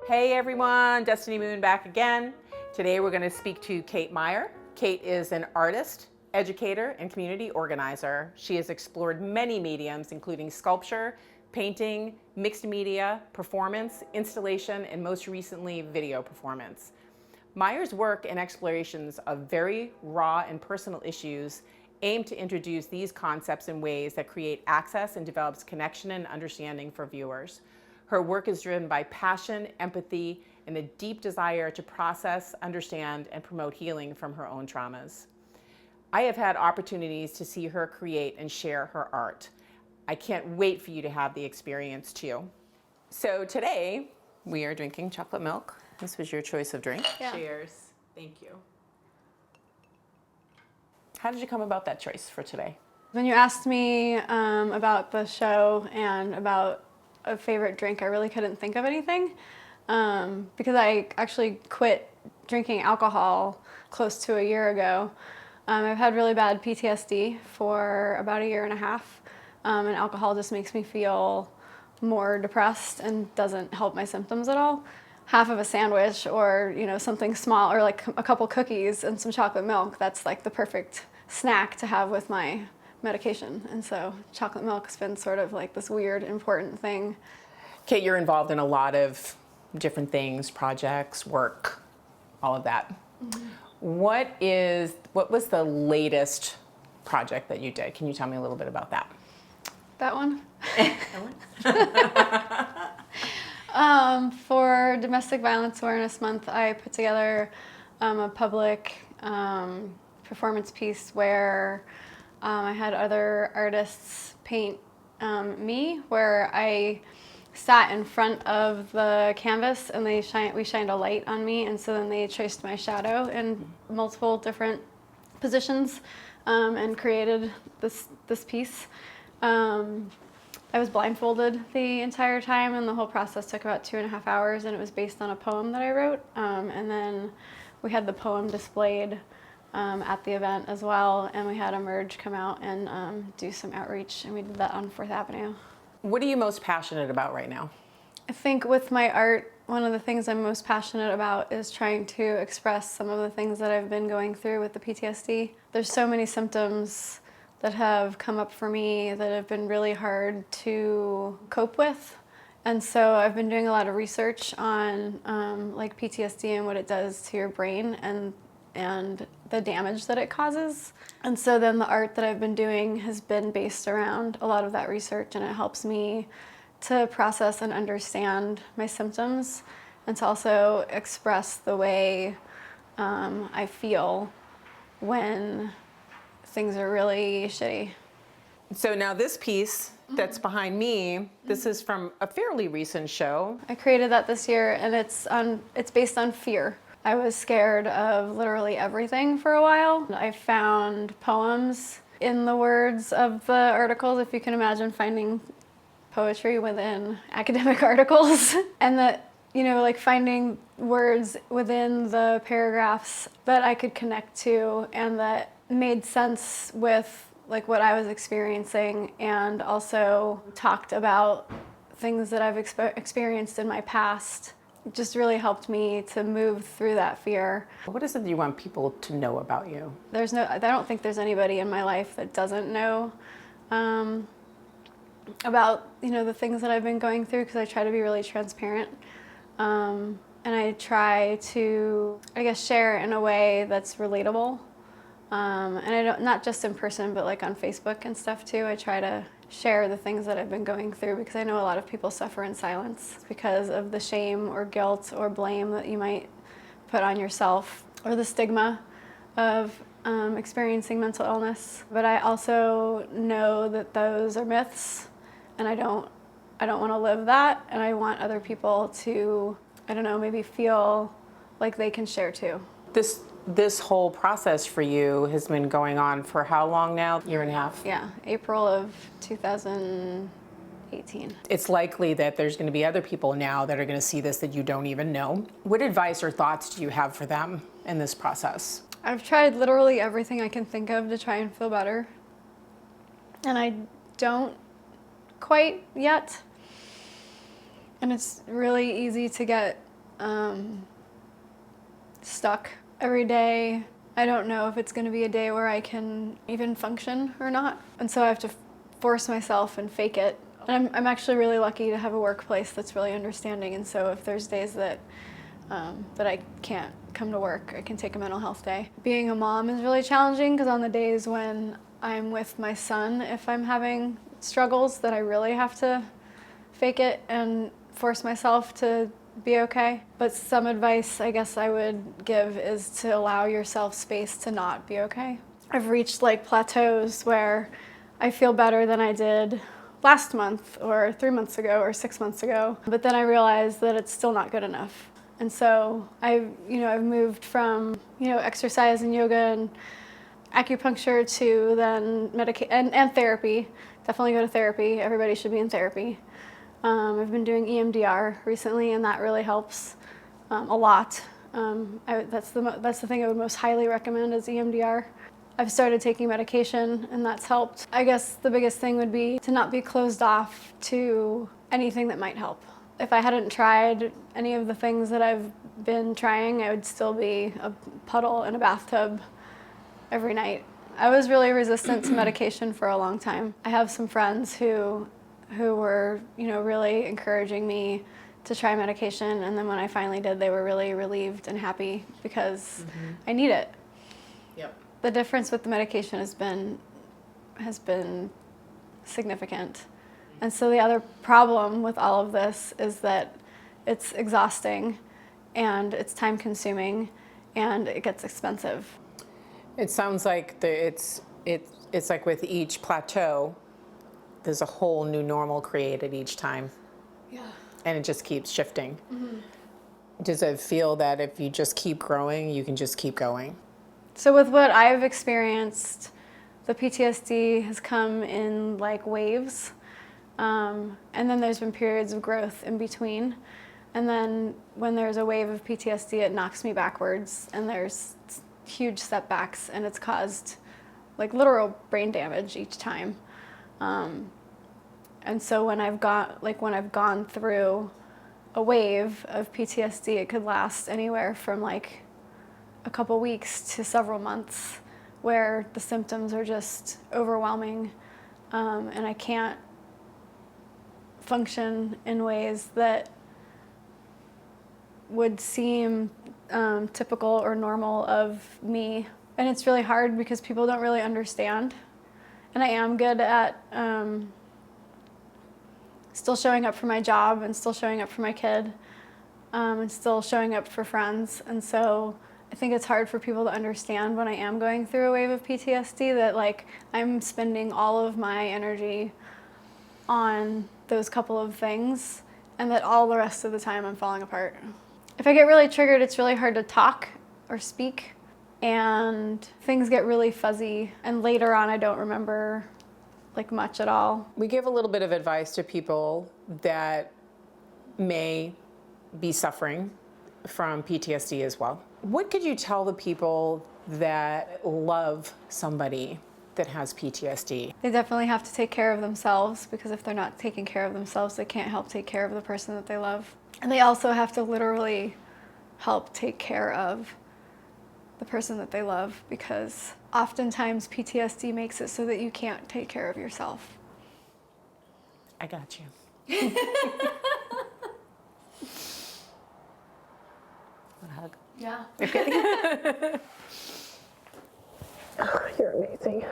Hey everyone, Destiny Moon back again. Today we're going to speak to Kate Myer. Kate is an artist, educator, and community organizer. She has explored many mediums, including sculpture, painting, mixed media, performance, installation, and most recently, video performance. Myer's work and explorations of very raw and personal issues aim to introduce these concepts in ways that create access and develops connection and understanding for viewers. Her work is driven by passion, empathy, and a deep desire to process, understand, and promote healing from her own traumas. I have had opportunities to see her create and share her art. I can't wait for you to have the experience too. So today, we are drinking chocolate milk. This was your choice of drink. Yeah. Cheers. Thank you. How did you come about that choice for today? When you asked me about the show and about a favorite drink, I really couldn't think of anything because I actually quit drinking alcohol close to a year ago. I've had really bad PTSD for about a year and a half, and alcohol just makes me feel more depressed and doesn't help my symptoms at all. Half of a sandwich or something small or like a couple cookies and some chocolate milk, that's like the perfect snack to have with my medication. And so chocolate milk has been sort of like this weird, important thing. Kate, you're involved in a lot of different things, projects, work, all of that. Mm-hmm. What was the latest project that you did? Can you tell me a little bit about that? That one? For Domestic Violence Awareness Month, I put together a public performance piece where I had other artists paint me, where I sat in front of the canvas and we shined a light on me, and so then they traced my shadow in multiple different positions and created this piece. I was blindfolded the entire time, and the whole process took about 2.5 hours, and it was based on a poem that I wrote. And then we had the poem displayed at the event as well, and we had Emerge come out and do some outreach, and we did that on 4th Avenue. What are you most passionate about right now? I think with my art, one of the things I'm most passionate about is trying to express some of the things that I've been going through with the PTSD. There's so many symptoms that have come up for me that have been really hard to cope with. And so I've been doing a lot of research on like PTSD and what it does to your brain and the damage that it causes. And so then the art that I've been doing has been based around a lot of that research, and it helps me to process and understand my symptoms and to also express the way I feel when things are really shitty. So now this piece that's behind me, this is from a fairly recent show. I created that this year, and it's based on fear. I was scared of literally everything for a while. I found poems in the words of the articles, if you can imagine finding poetry within academic articles. And that, like finding words within the paragraphs that I could connect to and that made sense with like what I was experiencing, and also talked about things that I've experienced in my past. It just really helped me to move through that fear. What is it you want people to know about you? I don't think there's anybody in my life that doesn't know about the things that I've been going through, because I try to be really transparent. And I try to, share in a way that's relatable. And I don't, not just in person, but like on Facebook and stuff too. I try to share the things that I've been going through, because I know a lot of people suffer in silence because of the shame or guilt or blame that you might put on yourself, or the stigma of experiencing mental illness. But I also know that those are myths, and I don't want to live that, and I want other people to, maybe feel like they can share too. This whole process for you has been going on for how long now? Year and a half? Yeah, April of 2018. It's likely that there's going to be other people now that are going to see this that you don't even know. What advice or thoughts do you have for them in this process? I've tried literally everything I can think of to try and feel better, and I don't quite yet. And it's really easy to get stuck. Every day, I don't know if it's going to be a day where I can even function or not. And so I have to force myself and fake it. And I'm actually really lucky to have a workplace that's really understanding. And so if there's days that I can't come to work, I can take a mental health day. Being a mom is really challenging because on the days when I'm with my son, if I'm having struggles, that I really have to fake it and force myself to be okay. But some advice I guess I would give is to allow yourself space to not be okay. I've reached like plateaus where I feel better than I did last month or 3 months ago or 6 months ago, but then I realized that it's still not good enough. And so I've moved from, exercise and yoga and acupuncture to then and therapy. Definitely go to therapy. Everybody should be in therapy. I've been doing EMDR recently, and that really helps a lot. That's the thing I would most highly recommend is EMDR. I've started taking medication, and that's helped. I guess the biggest thing would be to not be closed off to anything that might help. If I hadn't tried any of the things that I've been trying, I would still be a puddle in a bathtub every night. I was really resistant to medication for a long time. I have some friends who were, really encouraging me to try medication, and then when I finally did, they were really relieved and happy because I need it. Yep. The difference with the medication has been significant. And so the other problem with all of this is that it's exhausting and it's time consuming and it gets expensive. It sounds like it's like with each plateau, there's a whole new normal created each time. Yeah. And it just keeps shifting. Mm-hmm. Does it feel that if you just keep growing, you can just keep going? So with what I've experienced, the PTSD has come in like waves. And then there's been periods of growth in between. And then when there's a wave of PTSD, it knocks me backwards and there's huge setbacks and it's caused like literal brain damage each time. And so when I've gone through a wave of PTSD, it could last anywhere from like a couple weeks to several months where the symptoms are just overwhelming, and I can't function in ways that would seem typical or normal of me. And it's really hard because people don't really understand. And I am good at still showing up for my job and still showing up for my kid, and still showing up for friends. And so I think it's hard for people to understand when I am going through a wave of PTSD that like I'm spending all of my energy on those couple of things and that all the rest of the time I'm falling apart. If I get really triggered, it's really hard to talk or speak, and things get really fuzzy, and later on I don't remember like much at all. We give a little bit of advice to people that may be suffering from PTSD as well. What could you tell the people that love somebody that has PTSD? They definitely have to take care of themselves, because if they're not taking care of themselves, they can't help take care of the person that they love. And they also have to literally help take care of the person that they love, because oftentimes PTSD makes it so that you can't take care of yourself. I got you. Want a hug? Yeah. Okay. Oh, you're amazing.